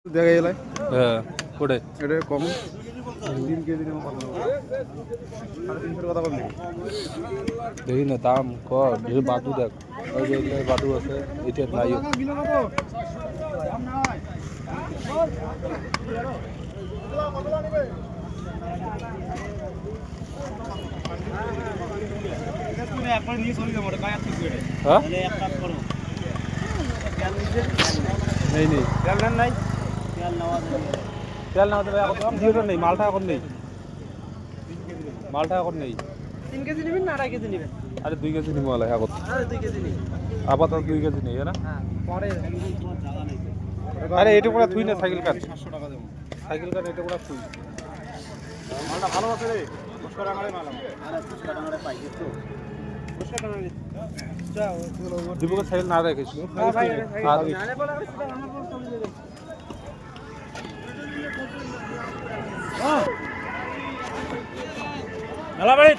দেখা গেল হ্যাঁ কোটে এটা কম 3 কেজি নিয়ে পারলো 350 কথা বললি দেখি না দাম কর যে বাদু দেখ ওই যে এগুলো বাদু আছে এটা নাই একবার নিয়ে চলে যাবো কায়া থেকে হ্যাঁ তাহলে এক কাজ করো নেই নেই তেল নেন নাই তেল না দেবে এখন দিও নেই মালটা এখন নেই মালটা এখন নেই 3 কেজি নেবেন না 2.5 কেজি নেবেন আরে 2 কেজি নিবো আলে এখন আরে 2 কেজি নেই আপাতত 2 কেজি নেই না হ্যাঁ পরে আরে এটা পুরো থুই না সাইকেল কাট 700 টাকা দেবো সাইকেল কাট এটা পুরো থুই মালটা ভালো আছে রে 200 টাকা মাল আরে 200 টাকা পাই তো 200 টাকা যাও দীপকের সাইকেল না রাখিস হ্যাঁ ভাই আর নালে বলে সেটা আমার বল চলে যাবে মেলা বাড়ি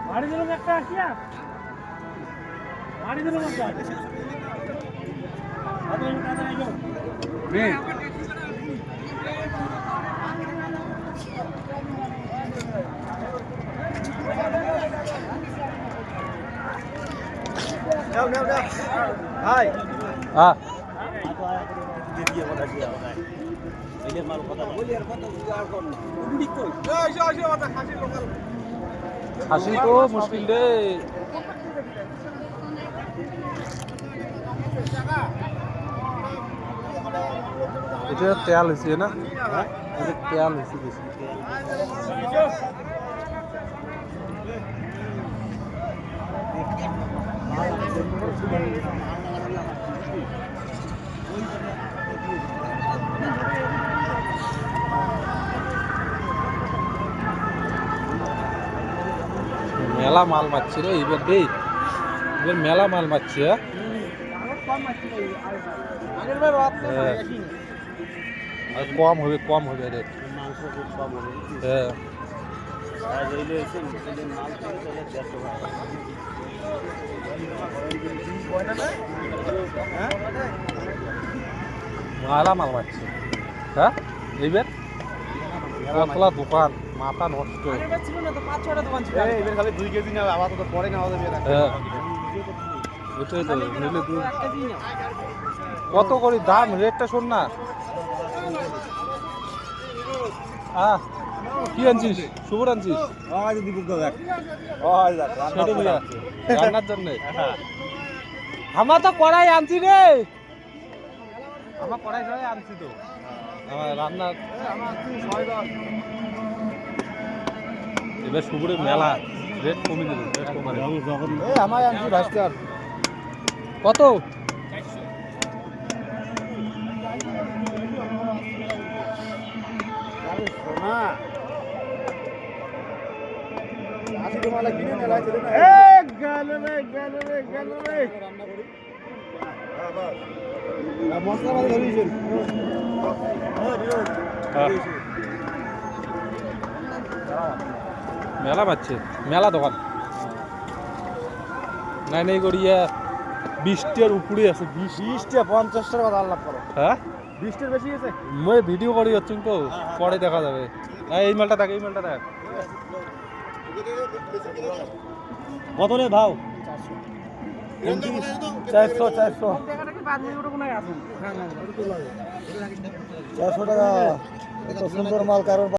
বাড়ি দিলাম একটা আসিয়া বাড়ি দিলাম একটা হাই হ্যাঁ হাসি তো মুশকিল রে এটা তেল হয়েছে না এটা তেল হয়েছে বেশি মেলা মাল মারছি রে এবার দেই এবার মেলা মাল মারছি হ্যাঁ আর কম হবে রে হ্যাঁ মেলা মাল মারছি হ্যাঁ এইবার কতলা দোকান মাথা নষ্ট এবার খালি 2 কেজি না আপাতত পরে নেওয়া যাবে হ্যাঁ ওটাই তো নিলে তুই কত করে দাম রেটটা শোন না কি আনছিস শুভর আনছিস রান্নার জন্য আমার তো কড়াই আনছি রে আমার কড়াই সবাই আনছি তো আমার রান্নার এবার শুভরে মেলা রেট কমে দেবে রেট কমারে আমার আনছি ভাস্কর কত মেলা পাচ্ছে মেলা দোকান নাই নাই করিয়া 20টার উপরে আছে 20টা 50 টাকা কথা আল্লাহ করো হ্যাঁ 20টার বেশি আছে মই ভিডিও করি হচ্ছে তো পরে দেখা যাবে এই মালটা দেখ কত রে ভাও 400 টাকা এত সুন্দর মাল কারোর